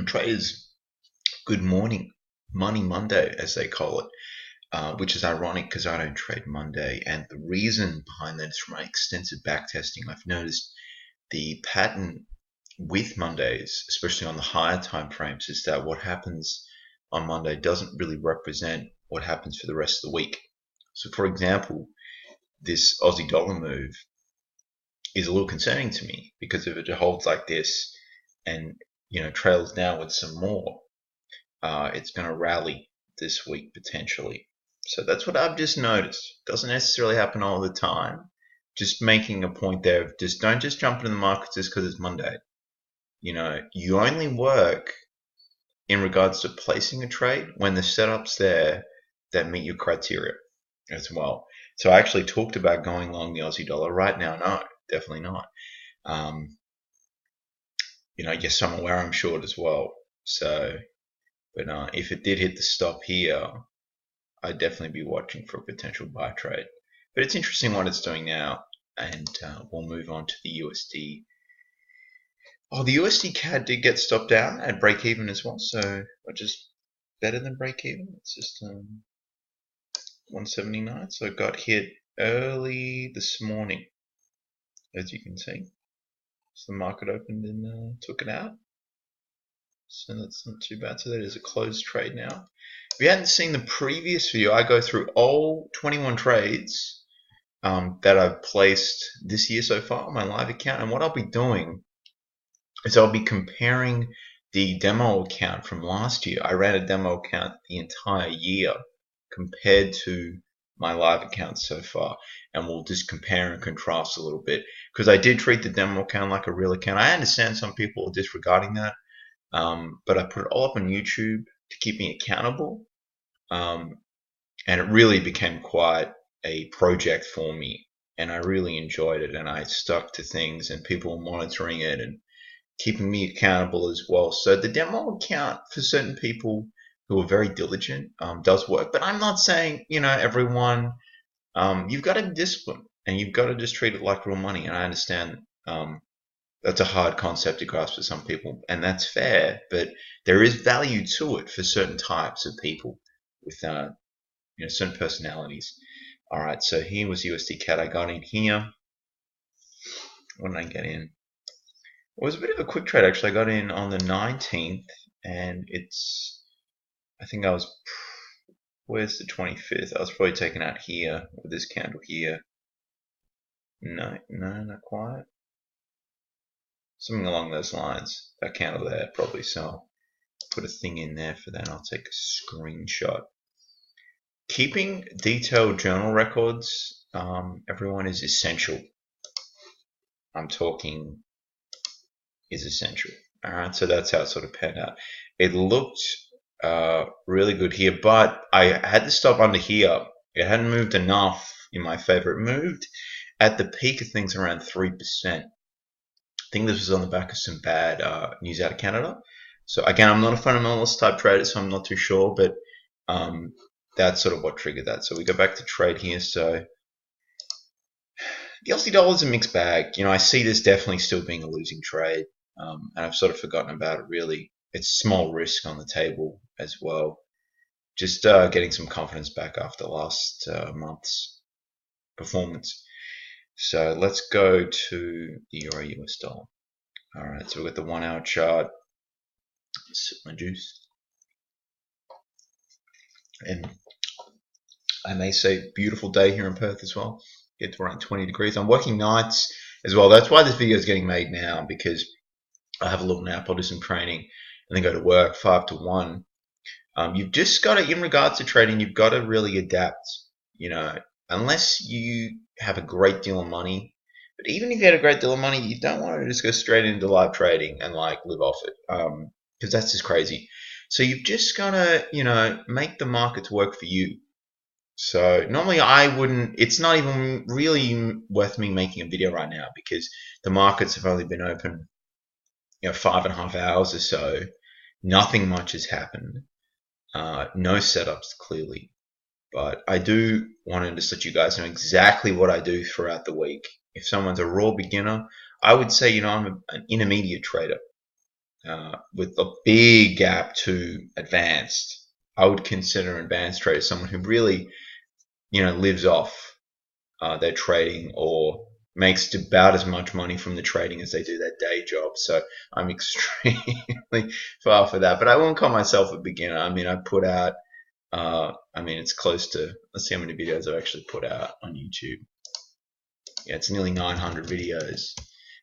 Traders, good morning. Money Monday, as they call it, which is ironic because I don't trade Monday. And the reason behind that is from my extensive backtesting. I've noticed the pattern with Mondays, especially on the higher time frames, is that what happens on Monday doesn't really represent what happens for the rest of the week. So, for example, this Aussie dollar move is a little concerning to me because if it holds like this and trails down with some more, it's going to rally this week potentially. So that's what I've just noticed. Doesn't necessarily happen all the time. Just making a point there of don't just jump into the markets just because it's Monday. You only work in regards to placing a trade when the setup's there that meet your criteria as well. So I actually talked about going long the Aussie dollar. Right now, no, definitely not. Yes, I'm aware I'm short as well. So, but if it did hit the stop here, I'd definitely be watching for a potential buy trade. But it's interesting what it's doing now, and we'll move on to the USD. Oh, the USDCAD did get stopped out at break even as well, so just better than break even. It's just 179, so it got hit early this morning, as you can see. So the market opened and took it out. So that's not too bad. So that is a closed trade now. If you hadn't seen the previous video, I go through all 21 trades that I've placed this year so far on my live account. And what I'll be doing is I'll be comparing the demo account from last year. I ran a demo account the entire year compared to my live account so far, and we'll just compare and contrast a little bit, because I did treat the demo account like a real account. I understand some people are disregarding that, but I put it all up on YouTube to keep me accountable, and it really became quite a project for me, and I really enjoyed it, and I stuck to things, and people were monitoring it and keeping me accountable as well. So the demo account for certain people who are very diligent does work, but I'm not saying everyone. You've got to discipline, and you've got to just treat it like real money. And I understand that's a hard concept to grasp for some people, and that's fair. But there is value to it for certain types of people with certain personalities. All right, so here was USDCAD. I got in here. When did I get in? It was a bit of a quick trade actually. I got in on the 19th, and I think I was, where's the 25th? I was probably taken out here with this candle here. No, not quite. Something along those lines. That candle there, probably. So I'll put a thing in there for that. I'll take a screenshot. Keeping detailed journal records, everyone, is essential. I'm talking is essential. All right, so that's how it sort of panned out. It looked really good here, but I had to stop under here. It hadn't moved enough in my favor. It moved at the peak of things around 3%. I think this was on the back of some bad news out of Canada. So again, I'm not a fundamentalist type trader, so I'm not too sure, but that's sort of what triggered that. So we go back to trade here. So the Aussie dollar is a mixed bag. I see this definitely still being a losing trade, and I've sort of forgotten about it really. It's small risk on the table as well. Just getting some confidence back after last month's performance. So let's go to the Euro US dollar. All right, so we've got the 1 hour chart. Sip my juice. And I may say beautiful day here in Perth as well. Get to around 20 degrees. I'm working nights as well. That's why this video is getting made now, because I have a little nap, I'll do some training, and then go to work 5 to 1. You've just got to, in regards to trading, you've got to really adapt. Unless you have a great deal of money, but even if you had a great deal of money, you don't want to just go straight into live trading and live off it, because that's just crazy. So you've just got to, make the markets work for you. So normally I wouldn't, it's not even really worth me making a video right now, because the markets have only been open 5.5 hours or so. Nothing much has happened. No setups clearly, but I do want to just let you guys know exactly what I do throughout the week. If someone's a raw beginner, I would say I'm an intermediate trader. with a big gap to advanced. I would consider an advanced trader someone who really, lives off their trading or makes about as much money from the trading as they do their day job. So I'm extremely far for that. But I won't call myself a beginner. I mean, I put out, it's close to, let's see how many videos I've actually put out on YouTube. Yeah, it's nearly 900 videos.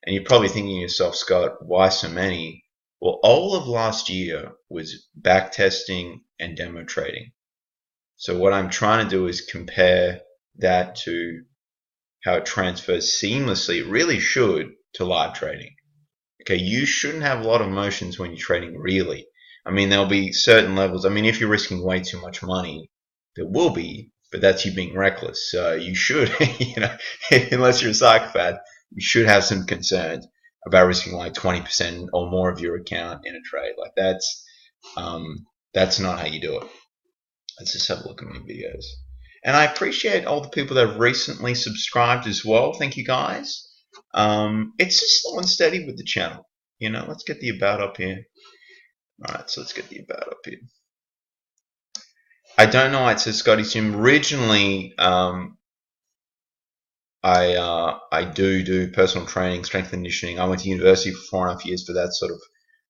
And you're probably thinking to yourself, Scott, why so many? Well, all of last year was back testing and demo trading. So what I'm trying to do is compare that to how it transfers seamlessly, it really should, to live trading. Okay, you shouldn't have a lot of emotions when you're trading, really. I mean, there'll be certain levels. I mean, if you're risking way too much money, there will be, but that's you being reckless. So you should, unless you're a psychopath, you should have some concerns about risking like 20% or more of your account in a trade. Like that's not how you do it. Let's just have a look at my videos. And I appreciate all the people that have recently subscribed as well. Thank you guys. It's just slow and steady with the channel. Let's get the about up here. Alright, so let's get the about up here. I don't know why it says Scotty Sim. Originally, I do personal training, strength and conditioning. I went to university for 4.5 years for that sort of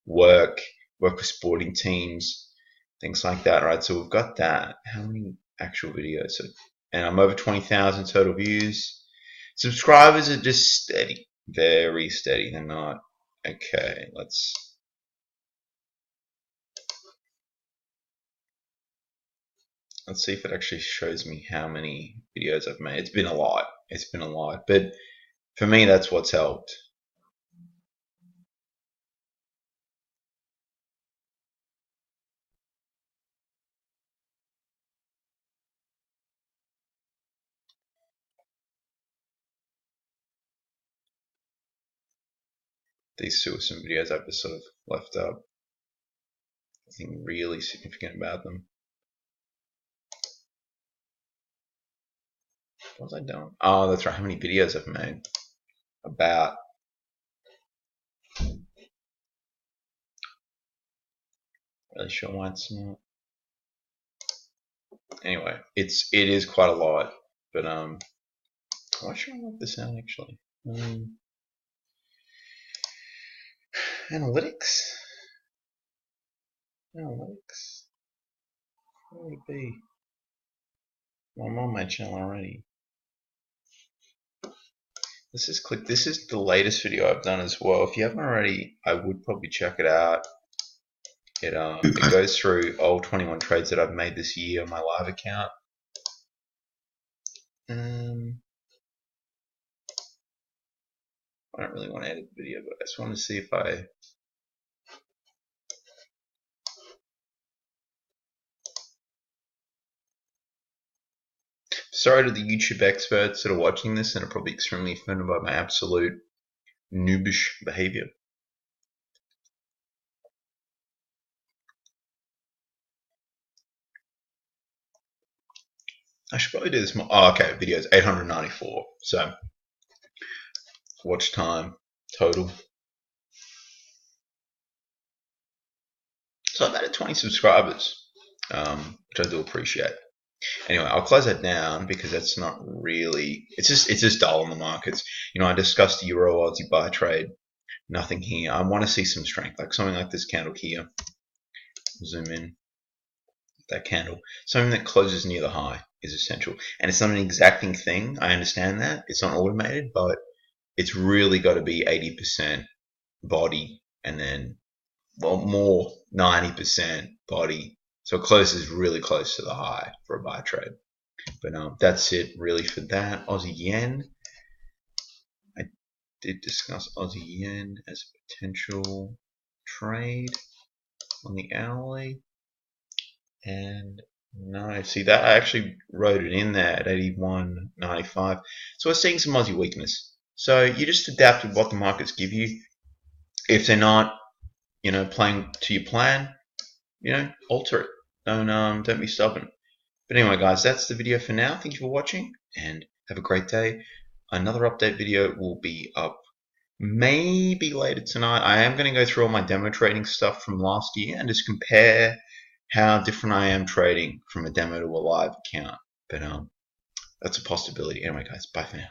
work with sporting teams, things like that. Right, so we've got that. How many actual videos? And I'm over 20,000 total views. Subscribers are just steady, very steady. They're not. Okay, let's see if it actually shows me how many videos I've made. It's been a lot. It's been a lot, but for me, that's what's helped. These two are some videos I've just sort of left up. Nothing really significant about them. What was I doing? Oh, that's right. How many videos I've made? About. Really sure why it's not. Anyway, it is quite a lot, but why should I work this out actually? Analytics. What would it be? Well, I'm on my channel already. Let's just click. This is the latest video I've done as well. If you haven't already, I would probably check it out. It goes through all 21 trades that I've made this year on my live account. I don't really want to edit the video, but I just want to see if I. Sorry to the YouTube experts that are watching this and are probably extremely offended by my absolute noobish behavior. I should probably do this more. Oh, okay, videos 894. So, watch time total. So I've added 20 subscribers, which I do appreciate. Anyway, I'll close that down because that's not really. It's just dull in the markets. I discussed the Euro Aussie buy trade. Nothing here. I want to see some strength, like something like this candle here. Zoom in. That candle. Something that closes near the high is essential. And it's not an exacting thing. I understand that. It's not automated, but it's really got to be 80% body and then, well, more 90% body. So it closes really close to the high for a buy trade. But that's it really for that. Aussie yen. I did discuss Aussie yen as a potential trade on the hourly. And no, see that I actually wrote it in there at 81.95. So we're seeing some Aussie weakness. So you just adapt with what the markets give you. If they're not, playing to your plan, alter it. Don't be stubborn. But anyway, guys, that's the video for now. Thank you for watching and have a great day. Another update video will be up maybe later tonight. I am going to go through all my demo trading stuff from last year and just compare how different I am trading from a demo to a live account. But that's a possibility. Anyway, guys, bye for now.